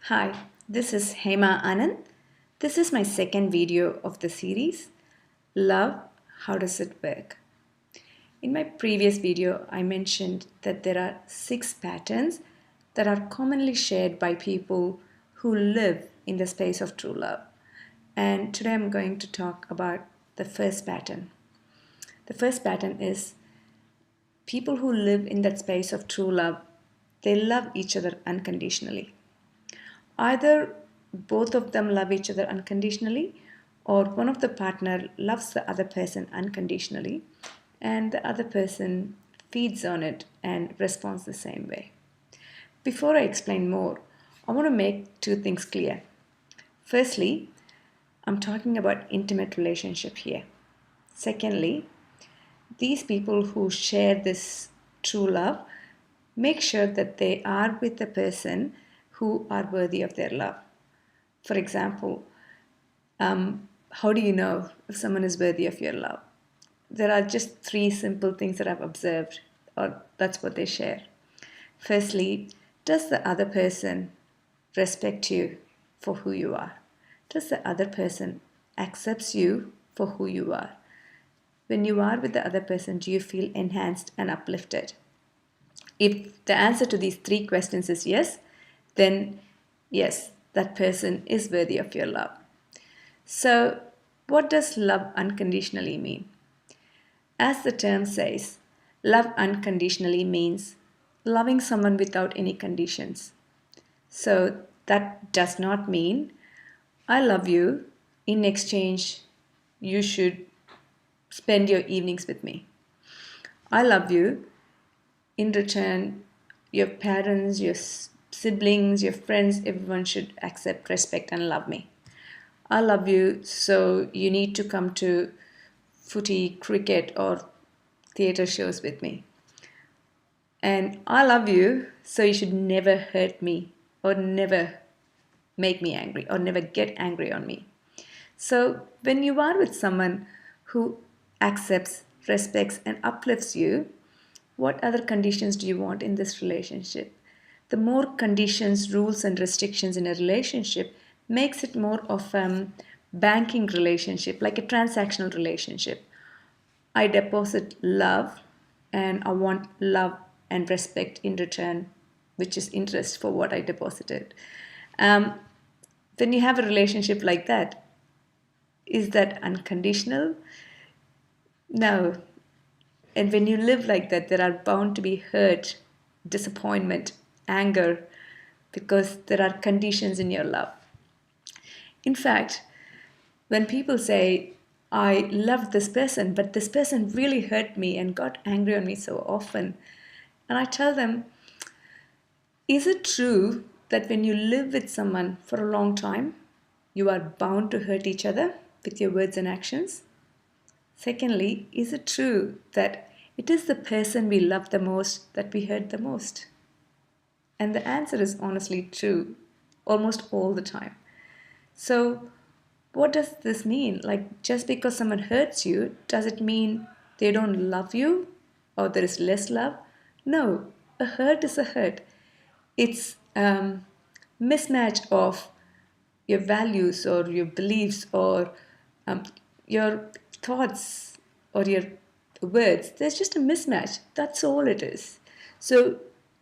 Hi, this is Hema Anand. This is my second video of the series, Love, How Does It Work? In my previous video, I mentioned that there are 6 patterns that are commonly shared by people who live in the space of true love. And today I'm going to talk about the first pattern. The first pattern is people who live in that space of true love, they love each other unconditionally. Either both of them love each other unconditionally, or one of the partner loves the other person unconditionally, and the other person feeds on it and responds the same way. Before I explain more, I want to make 2 things clear. Firstly, I'm talking about intimate relationship here. Secondly, these people who share this true love make sure that they are with the person who are worthy of their love. For example, how do you know if someone is worthy of your love? There are just 3 simple things that I've observed, or that's what they share. Firstly, does the other person respect you for who you are? Does the other person accepts you for who you are? When you are with the other person, do you feel enhanced and uplifted? If the answer to these 3 questions is yes, then yes, that person is worthy of your love. So, what does love unconditionally mean? As the term says, love unconditionally means loving someone without any conditions. So, that does not mean I love you, in exchange, you should spend your evenings with me. I love you, in return, your parents, your siblings, your friends, everyone should accept, respect, and love me. I love you, so you need to come to footy, cricket, or theatre shows with me. And I love you, so you should never hurt me or never make me angry or never get angry on me. So, when you are with someone who accepts, respects, and uplifts you, what other conditions do you want in this relationship? The more conditions, rules, and restrictions in a relationship makes it more of a banking relationship, like a transactional relationship. I deposit love and I want love and respect in return, which is interest for what I deposited. Um, when you have a relationship like that, is that unconditional? No. And when you live like that, there are bound to be hurt, disappointment, anger, because there are conditions in your love. In fact, when people say, I love this person, but this person really hurt me and got angry on me so often, and I tell them, is it true that when you live with someone for a long time, you are bound to hurt each other with your words and actions? Secondly, is it true that it is the person we love the most that we hurt the most? And the answer is honestly true almost all the time. So, what does this mean? Like, just because someone hurts you, does it mean they don't love you or there is less love? No, a hurt is a hurt. It's mismatch of your values or your beliefs or um, your thoughts or your words. There's just a mismatch. That's all it is. So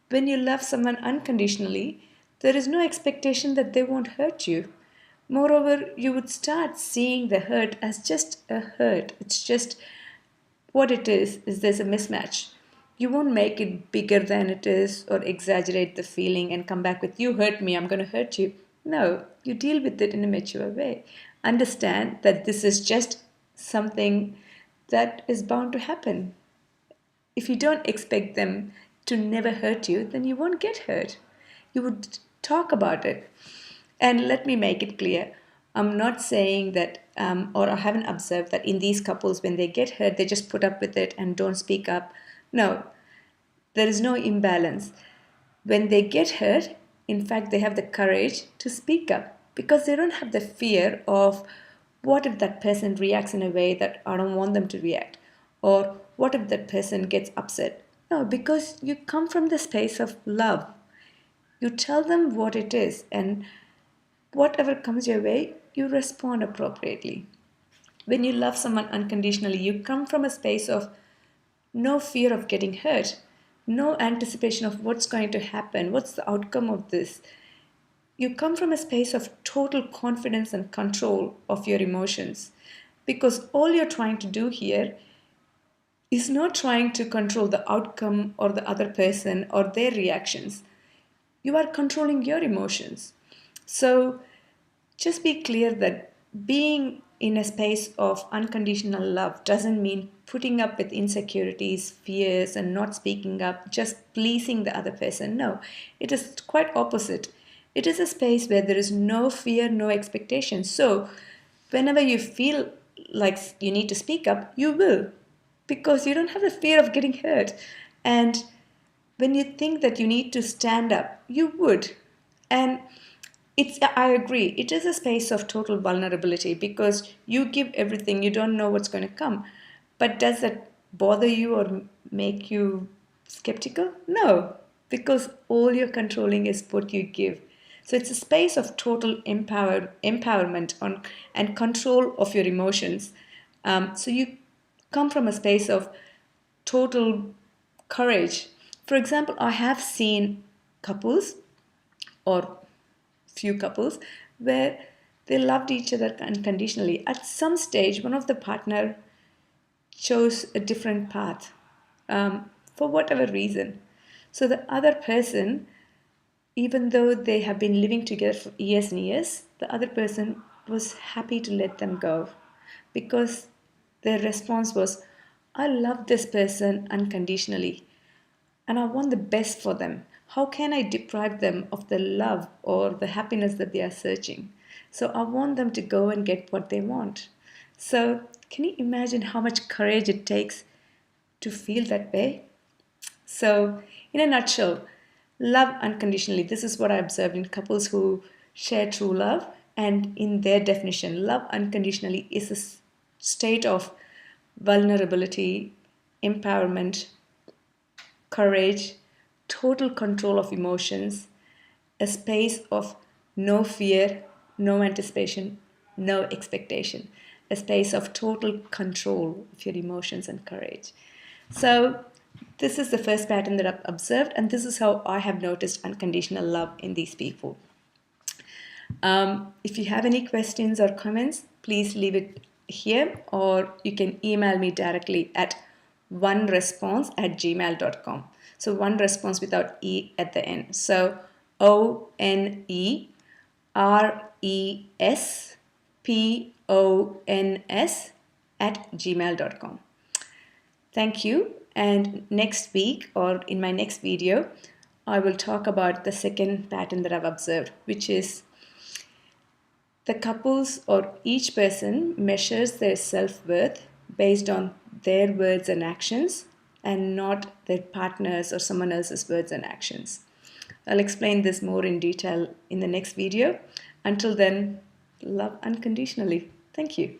when you love someone unconditionally, there is no expectation that they won't hurt you. Moreover, you would start seeing the hurt as just a hurt. It's just what it is there's a mismatch. You won't make it bigger than it is or exaggerate the feeling and come back with, you hurt me, I'm going to hurt you. No, you deal with it in a mature way. Understand that this is just something that is bound to happen. If you don't expect them to never hurt you, then you won't get hurt. You would talk about it. And let me make it clear, I'm not saying that, or I haven't observed that in these couples, when they get hurt, they just put up with it and don't speak up. No, there is no imbalance. When they get hurt, in fact, they have the courage to speak up because they don't have the fear of what if that person reacts in a way that I don't want them to react, or what if that person gets upset. No, because you come from the space of love. You tell them what it is, and whatever comes your way, you respond appropriately. When you love someone unconditionally, you come from a space of no fear of getting hurt, no anticipation of what's going to happen, what's the outcome of this. You come from a space of total confidence and control of your emotions, because all you're trying to do here is not trying to control the outcome or the other person or their reactions. You are controlling your emotions. So just be clear that being in a space of unconditional love doesn't mean putting up with insecurities, fears, and not speaking up, just pleasing the other person. No, it is quite opposite. It is a space where there is no fear, no expectation. So whenever you feel like you need to speak up, you will, because you don't have the fear of getting hurt. And when you think that you need to stand up, you would. And I agree, it is a space of total vulnerability because you give everything, you don't know what's going to come. But does that bother you or make you skeptical? No, because all you're controlling is what you give. So it's a space of total empowerment and control of your emotions. So you come from a space of total courage. For example, I have seen couples or few couples where they loved each other unconditionally. At some stage, one of the partner chose a different path for whatever reason. So the other person, even though they have been living together for years and years, the other person was happy to let them go because their response was, I love this person unconditionally and I want the best for them. How can I deprive them of the love or the happiness that they are searching? So I want them to go and get what they want. So, can you imagine how much courage it takes to feel that way? So, in a nutshell, love unconditionally. This is what I observed in couples who share true love. And in their definition, love unconditionally is a state of vulnerability, empowerment, courage, total control of emotions, a space of no fear, no anticipation, no expectation, a space of total control of your emotions and courage. So, this is the first pattern that I've observed, and this is how I have noticed unconditional love in these people. If you have any questions or comments, please leave it here, or you can email me directly at oneresponse@gmail.com. So one response without E at the end. So ONERESPONS at gmail.com. Thank you. And next week, or in my next video, I will talk about the second pattern that I've observed, which is the couples or each person measures their self-worth based on their words and actions and not their partner's or someone else's words and actions. I'll explain this more in detail in the next video. Until then, love unconditionally. Thank you.